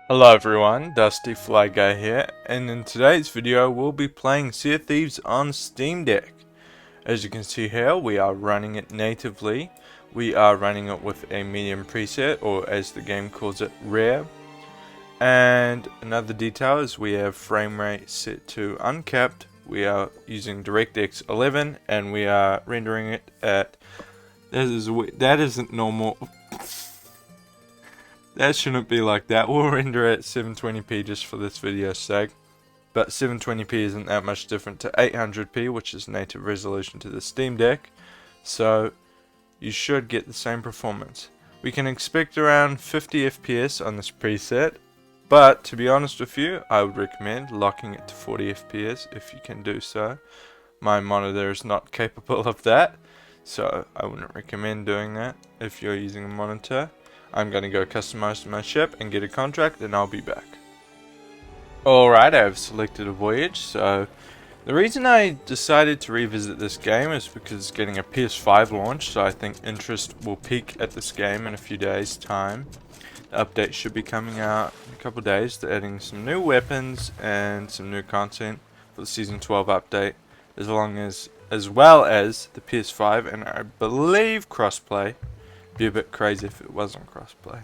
Hello everyone, Dusty Fly Guy here, and in today's video we'll be playing Sea of Thieves on Steam Deck. As you can see here, we are running it natively. We are running it with a medium preset, or as the game calls it, rare. And another detail is we have frame rate set to uncapped. We are using DirectX 11 and we are rendering it at... That isn't normal. That shouldn't be like that. We'll render it at 720p just for this video's sake. But 720p isn't that much different to 800p, which is native resolution to the Steam Deck. So you should get the same performance. We can expect around 50 FPS on this preset. But to be honest with you, I would recommend locking it to 40 FPS if you can do so. My monitor is not capable of that, so I wouldn't recommend doing that if you're using a monitor. I'm going to go customize my ship and get a contract, and I'll be back. Alright, I've selected a voyage. So the reason I decided to revisit this game is because it's getting a PS5 launch, so I think interest will peak at this game in a few days time. The update should be coming out in a couple days. They're adding some new weapons and some new content for the Season 12 update, as well as the PS5 and I believe crossplay. Be a bit crazy if it wasn't crossplay.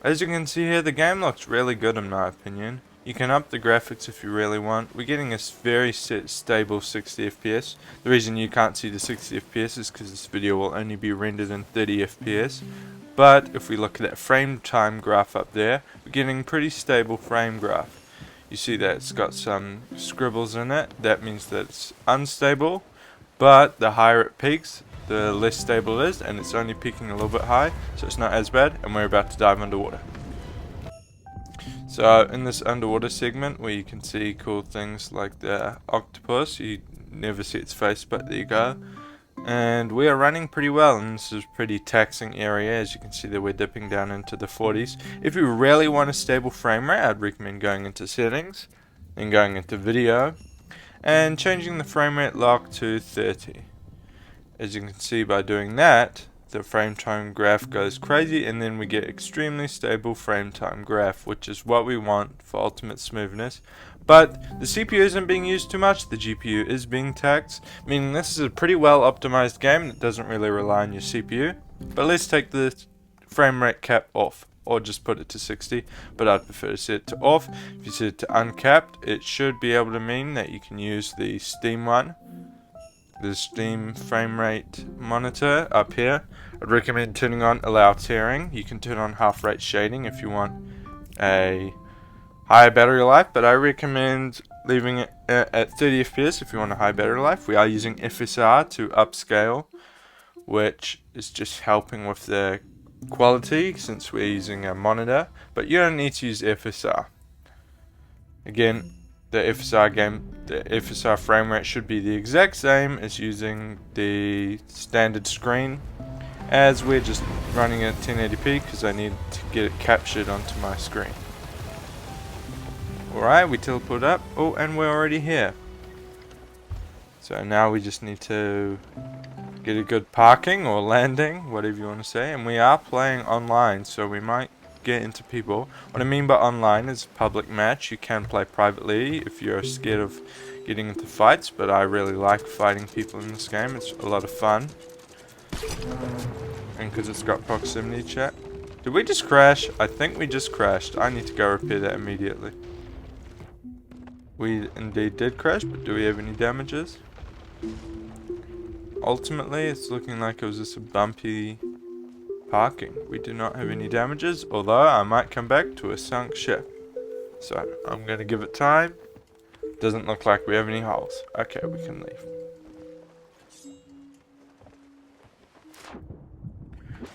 As you can see here, the game looks really good in my opinion. You can up the graphics if you really want. We're getting a very stable 60 FPS. The reason you can't see the 60 FPS is because this video will only be rendered in 30 FPS. But if we look at that frame time graph up there, we're getting pretty stable frame graph. You see that it's got some scribbles in it. That means that it's unstable, but the higher it peaks, the less stable it is, and it's only peaking a little bit high, so it's not as bad, and we're about to dive underwater. So in this underwater segment where you can see cool things like the octopus, you never see its face, but there you go. And we are running pretty well, and this is a pretty taxing area. As you can see that we're dipping down into the 40s. If you really want a stable frame rate, I'd recommend going into settings, then going into video, and changing the frame rate lock to 30. As you can see, by doing that, the frame time graph goes crazy, and then we get extremely stable frame time graph, which is what we want for ultimate smoothness. But the CPU isn't being used too much, the GPU is being taxed, meaning this is a pretty well optimized game that doesn't really rely on your CPU. But let's take the frame rate cap off, or just put it to 60, but I'd prefer to set it to off. If you set it to uncapped, it should be able to mean that you can use the Steam one. The Steam frame rate monitor up here. I'd recommend turning on allow tearing. You can turn on half rate shading if you want a higher battery life, but I recommend leaving it at 30 FPS if you want a high battery life. We are using FSR to upscale, which is just helping with the quality since we're using a monitor, but you don't need to use FSR. Again, the FSR frame rate should be the exact same as using the standard screen, as we're just running at 1080p because I need to get it captured onto my screen. Alright, we teleport up. Oh, and we're already here. So now we just need to get a good parking or landing, whatever you want to say, and we are playing online, so we might get into people. What I mean by online is public match. You can play privately if you're scared of getting into fights, but I really like fighting people in this game. It's a lot of fun, and because it's got proximity chat. Did we just crash? I think we just crashed. I need to go repair that immediately. We indeed did crash, but do we have any damages? Ultimately, it's looking like it was just a bumpy parking. We do not have any damages, although I might come back to a sunk ship. So I'm going to give it time. Doesn't look like we have any holes. Okay, we can leave.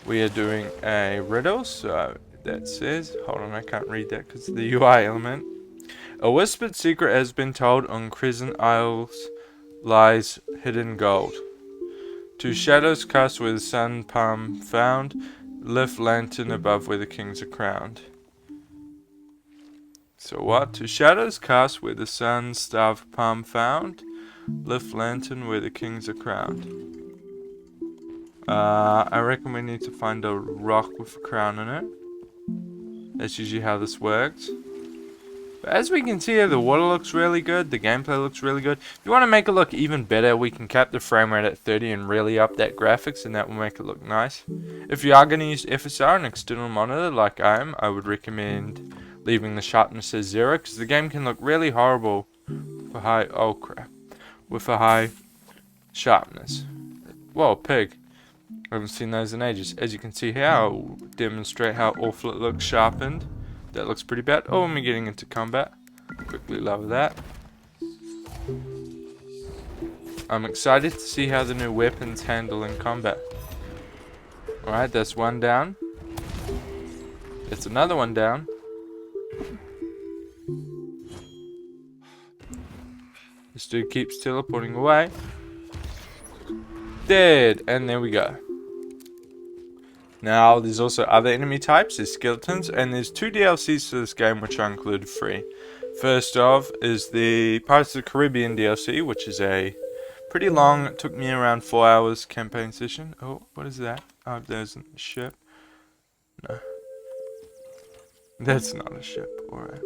We are doing a riddle, so that says, hold on, I can't read that because of the UI element. A whispered secret has been told, on Crescent Isles lies hidden gold. Two shadows cast where the sun palm found, lift lantern above where the kings are crowned. So what? Two shadows cast where the sun starved palm found, lift lantern where the kings are crowned. I reckon we need to find a rock with a crown in it. That's usually how this works. But as we can see here, the water looks really good. The gameplay looks really good. If you want to make it look even better, we can cap the frame rate at 30 and really up that graphics, and that will make it look nice. If you are going to use FSR, an external monitor, like I am, I would recommend leaving the sharpness as 0, because the game can look really horrible for high, oh crap, with a high sharpness. Whoa, pig. I haven't seen those in ages. As you can see here, I'll demonstrate how awful it looks sharpened. That looks pretty bad. Oh, and we're getting into combat. Quickly lower that. I'm excited to see how the new weapons handle in combat. Alright, that's one down. That's another one down. This dude keeps teleporting away. Dead! And there we go. Now, there's also other enemy types, there's skeletons, and there's 2 DLCs for this game which are included free. First off is the Pirates of the Caribbean DLC, which is a pretty long, it took me around 4 hours campaign session. Oh, what is that? Oh, there's a ship. No. That's not a ship, alright.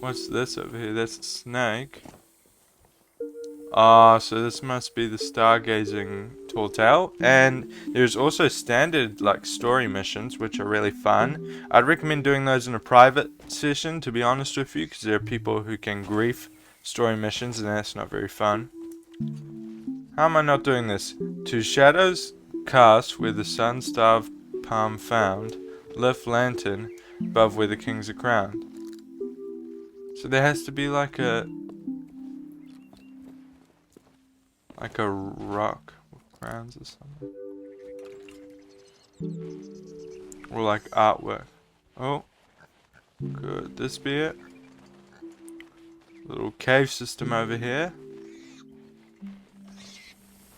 What's this over here? That's a snake. Ah, so this must be the stargazing tall tale. And there's also standard like story missions, which are really fun. I'd recommend doing those in a private session, to be honest with you, because there are people who can grief story missions, and that's not very fun. How am I not doing this? To shadows cast where the sun-starved palm found, lift lantern above where the kings are crowned. So there has to be like a rock with crowns or something. Or like artwork. Oh, could this be it? Little cave system over here.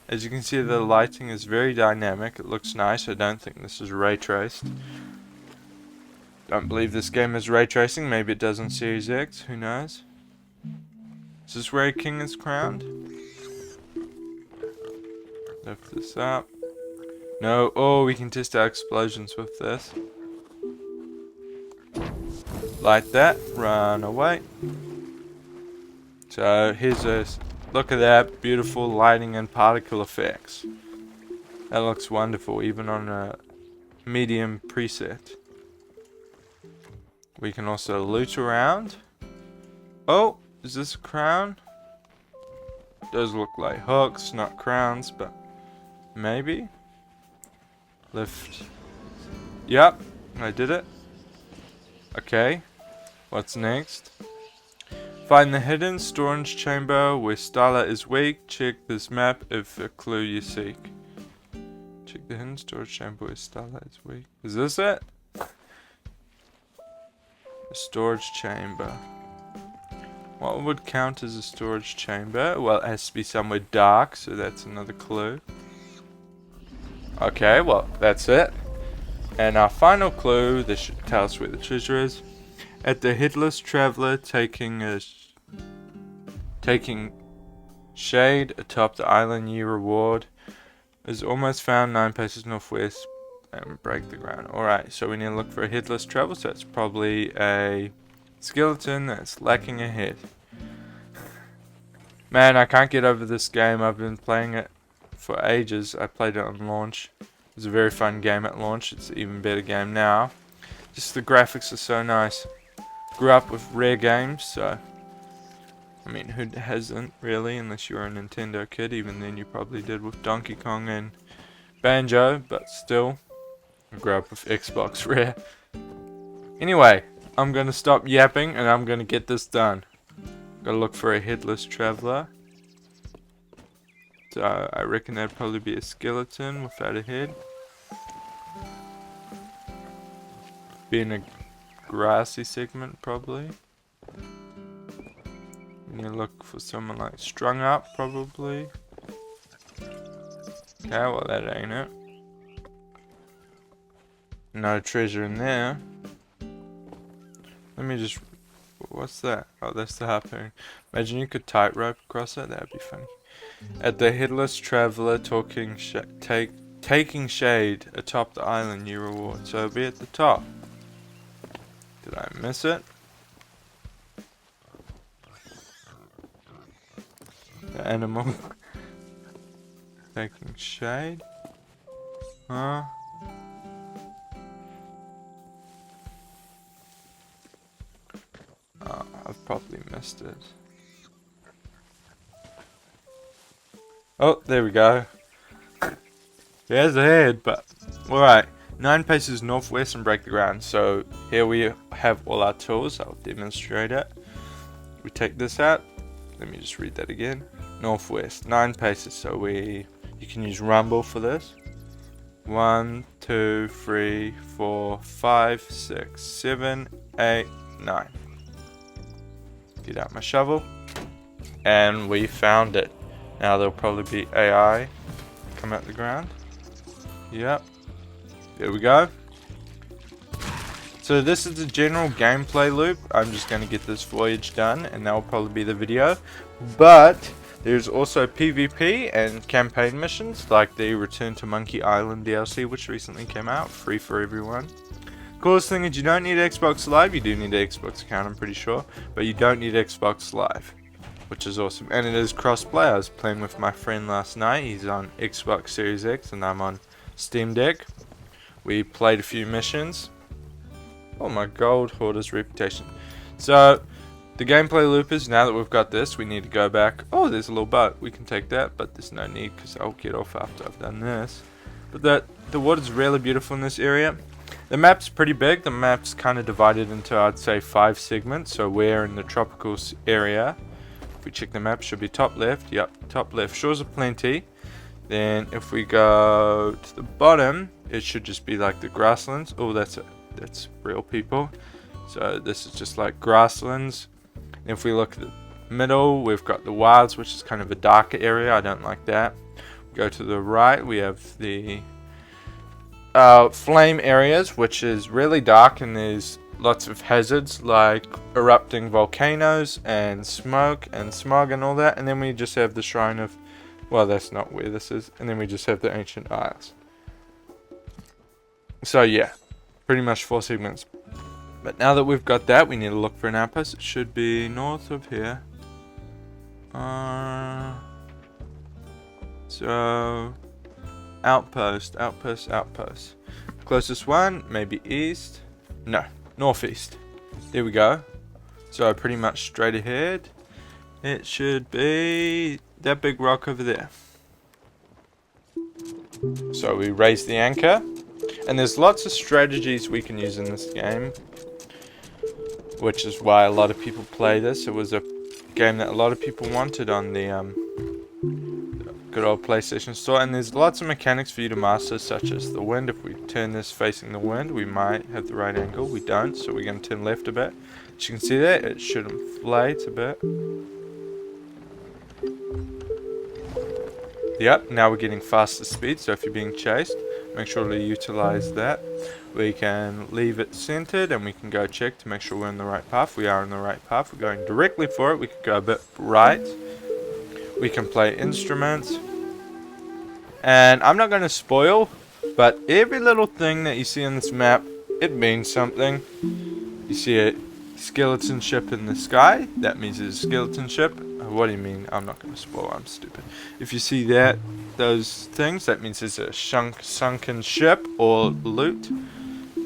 As you can see, the lighting is very dynamic. It looks nice. I don't think this is ray traced. Don't believe this game is ray tracing. Maybe it does on Series X. Who knows? Is this where a king is crowned? Lift this up. No. Oh, we can test our explosions with this. Light that. Run away. So here's a look at that beautiful lighting and particle effects. That looks wonderful, even on a medium preset. We can also loot around. Oh, is this a crown? Does look like hooks, not crowns, but maybe. Lift. Yep, I did it. Okay, what's next? Find the hidden storage chamber where Starla is weak. Check this map if a clue you seek. Check the hidden storage chamber where Starla is weak. Is this it? The storage chamber. What would count as a storage chamber? Well, it has to be somewhere dark, so that's another clue. Okay, well, that's it. And our final clue, this should tell us where the treasure is. At the headless traveler taking shade atop the island, ye reward is almost found 9 paces northwest and break the ground. Alright, so we need to look for a headless traveler, so that's probably a skeleton that's lacking a head. Man, I can't get over this game. I've been playing it for ages. I played it on launch. It was a very fun game at launch. It's an even better game now. Just the graphics are so nice. Grew up with Rare games, so I mean, who hasn't really, unless you're a Nintendo kid. Even then you probably did with Donkey Kong and Banjo, but still, I grew up with Xbox Rare. Anyway, I'm gonna stop yapping and I'm gonna get this done. Gotta look for a headless traveler. So I reckon that'd probably be a skeleton without a head. Be in a grassy segment, probably. We need to look for someone like strung up, probably. Okay, well that ain't it. No treasure in there. Let me just... What's that? Oh, that's the harpoon. Imagine you could tightrope across it. That'd be funny. At the headless traveler taking shade atop the island, you reward. So it'll be at the top. Did I miss it? The animal taking shade. Huh? Oh, I've probably missed it. Oh, there we go. There's the head, but alright. 9 paces northwest and break the ground. So here we have all our tools. I'll demonstrate it. We take this out. Let me just read that again. Northwest, 9 paces. So you can use rumble for this. 1, 2, 3, 4, 5, 6, 7, 8, 9. Get out my shovel. And we found it. Now there'll probably be AI come out the ground. Yep. There we go. So this is the general gameplay loop. I'm just going to get this voyage done and that will probably be the video. But there's also PvP and campaign missions like the Return to Monkey Island DLC, which recently came out, free for everyone. Coolest thing is you don't need Xbox Live. You do need an Xbox account, I'm pretty sure, but you don't need Xbox Live, which is awesome. And it is crossplay. I was playing with my friend last night. He's on Xbox Series X and I'm on Steam Deck. We played a few missions. Oh, my gold hoarder's reputation. So the gameplay loop is, now that we've got this, we need to go back. Oh, there's a little boat. We can take that, but there's no need because I'll get off after I've done this. But the water's really beautiful in this area. The map's pretty big. The map's kind of divided into, I'd say, 5 segments. So we're in the tropical area. If we check the map, it should be top left. Yep, top left. Shores are plenty. Then if we go to the bottom, it should just be like the grasslands. Oh, that's real people. So this is just like grasslands. And if we look at the middle, we've got the wilds, which is kind of a darker area. I don't like that. Go to the right, we have the flame areas, which is really dark, and there's lots of hazards like erupting volcanoes and smoke and smog and all that. And then we just have the shrine of, well, that's not where this is. And then we just have the ancient isles. So yeah, pretty much 4 segments. But now that we've got that, we need to look for an outpost. It should be north of here. So outpost. Closest one, maybe east. No, northeast. There we go. So pretty much straight ahead. It should be that big rock over there. So we raise the anchor. And there's lots of strategies we can use in this game, which is why a lot of people play this. It was a game that a lot of people wanted on the good old PlayStation Store. And there's lots of mechanics for you to master, such as the wind. If we turn this facing the wind, we might have the right angle. We don't, so we're going to turn left a bit. As you can see there, it should inflate a bit. Yep, now we're getting faster speed, so if you're being chased, make sure to utilize that. We can leave it centered and we can go check to make sure we're in the right path. We are in the right path. We're going directly for it. We could go a bit right. We can play instruments. And I'm not going to spoil, but every little thing that you see on this map, it means something. You see a skeleton ship in the sky. That means it's a skeleton ship. What do you mean? I'm not going to spoil. I'm stupid. If you see those things, that means it's a sunken ship or loot.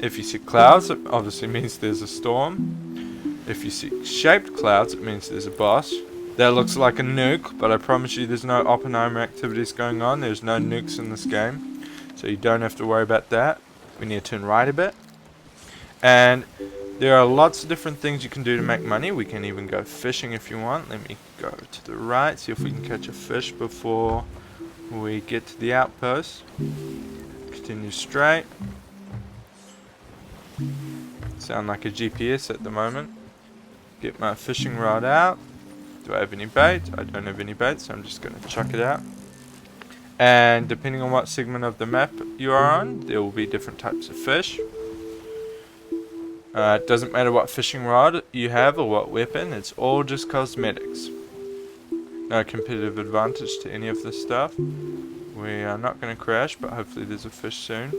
If you see clouds, it obviously means there's a storm. If you see shaped clouds, it means there's a boss. That looks like a nuke, but I promise you there's no Oppenheimer activities going on. There's no nukes in this game, so you don't have to worry about that. We need to turn right a bit. And there are lots of different things you can do to make money. We can even go fishing if you want. Let me go to the right, see if we can catch a fish before we get to the outpost. Continue straight. Sound like a GPS at the moment. Get my fishing rod out. Do I have any bait? I don't have any bait, so I'm just going to chuck it out. And depending on what segment of the map you are on, there will be different types of fish. It doesn't matter what fishing rod you have or what weapon, it's all just cosmetics. No competitive advantage to any of this stuff. We are not going to crash, but hopefully there's a fish soon.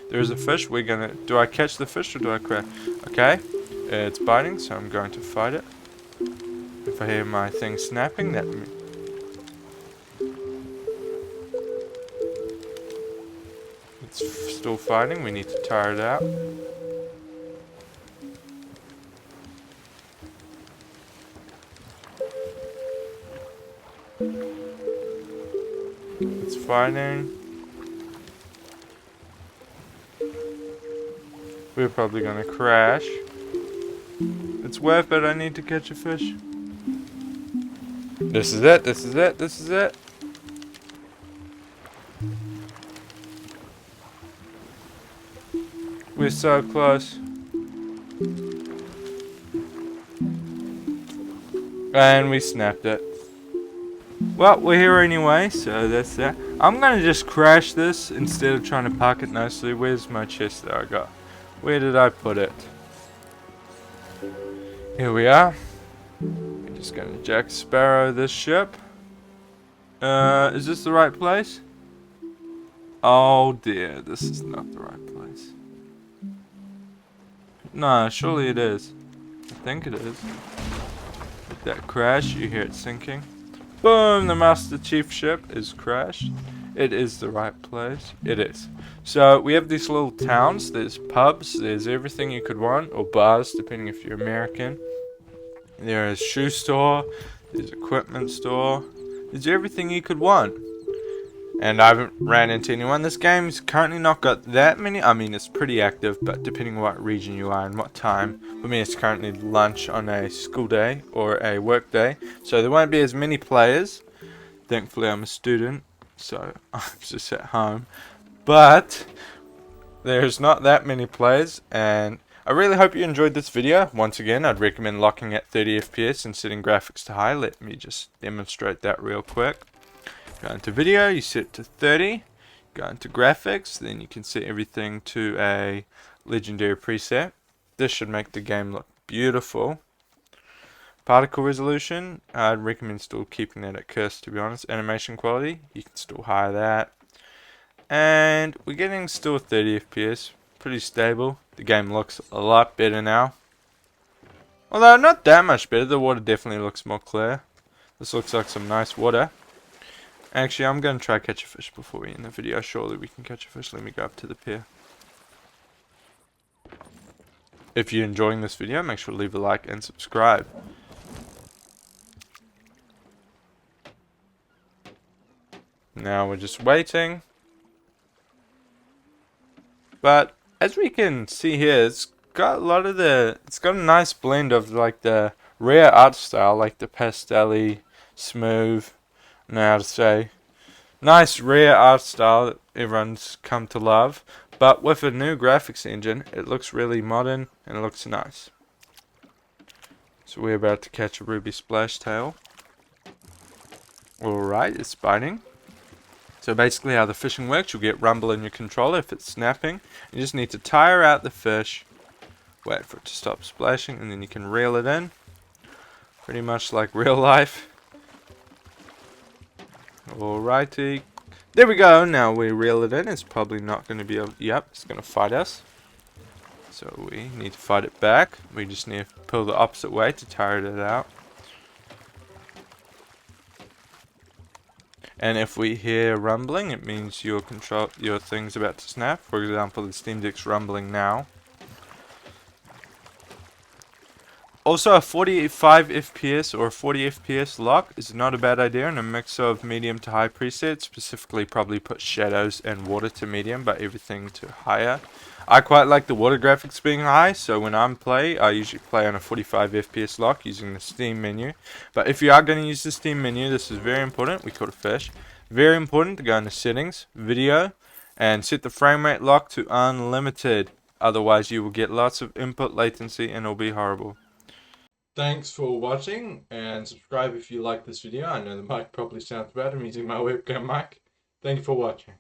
There is a fish. We're going to... Do I catch the fish or do I crash? Okay. It's biting, so I'm going to fight it. If I hear my thing snapping, that it's still fighting. We need to tire it out. It's fighting. We're probably gonna crash. It's worth it. I need to catch a fish. This is it. This is it. This is it. We're so close. And we snapped it. Well, we're here anyway, so that's that. I'm gonna just crash this instead of trying to park it nicely. Where's my chest that I got? Where did I put it? Here we are. We're just gonna Jack Sparrow this ship. Is this the right place? Oh dear, this is not the right place. No, surely it is. I think it is. With that crash, you hear it sinking. Boom, the Master Chief ship is crashed. It is the right place. It is. So we have these little towns. There's pubs. There's everything you could want. Or bars, depending if you're American. There is shoe store. There's equipment store. There's everything you could want. And I haven't ran into anyone. This game's currently not got that many. I mean, it's pretty active, but depending on what region you are and what time. For me, it's currently lunch on a school day or a work day. So there won't be as many players. Thankfully, I'm a student, so I'm just at home. But there's not that many players, and I really hope you enjoyed this video. Once again, I'd recommend locking at 30 FPS and setting graphics to high. Let me just demonstrate that real quick. Go into video, you set it to 30. Go into graphics, then you can set everything to a legendary preset. This should make the game look beautiful. Particle resolution, I'd recommend still keeping that at cursor, to be honest. Animation quality, you can still higher that. And we're getting still 30 FPS, pretty stable. The game looks a lot better now. Although not that much better, the water definitely looks more clear. This looks like some nice water. Actually, I'm going to try catch a fish before we end the video. Surely we can catch a fish. Let me go up to the pier. If you're enjoying this video, make sure to leave a like and subscribe. Now we're just waiting. But as we can see here, it's got a lot of it's got a nice blend of like the rare art style, like the pastel-y, smooth, I don't know how to say, nice rare art style that everyone's come to love. But with a new graphics engine, it looks really modern and it looks nice. So we're about to catch a ruby splash tail. Alright, it's biting. So basically how the fishing works, you'll get rumble in your controller if it's snapping. You just need to tire out the fish, wait for it to stop splashing, and then you can reel it in. Pretty much like real life. Alrighty. There we go, now we reel it in. It's probably not going to be able, yep, it's going to fight us. So we need to fight it back. We just need to pull the opposite way to tire it out. And if we hear rumbling, it means your thing's about to snap. For example, the Steam Deck's rumbling now. Also, a 45 FPS or a 40 FPS lock is not a bad idea in a mix of medium to high presets. Specifically, probably put shadows and water to medium, but everything to higher. I quite like the water graphics being high, so when I'm playing, I usually play on a 45 FPS lock using the Steam menu. But if you are going to use the Steam menu, this is very important. We caught a fish. Very important to go into settings, video, and set the frame rate lock to unlimited. Otherwise, you will get lots of input latency and it'll be horrible. Thanks for watching, and subscribe if you like this video. I know the mic probably sounds bad. I'm using my webcam mic. Thank you for watching.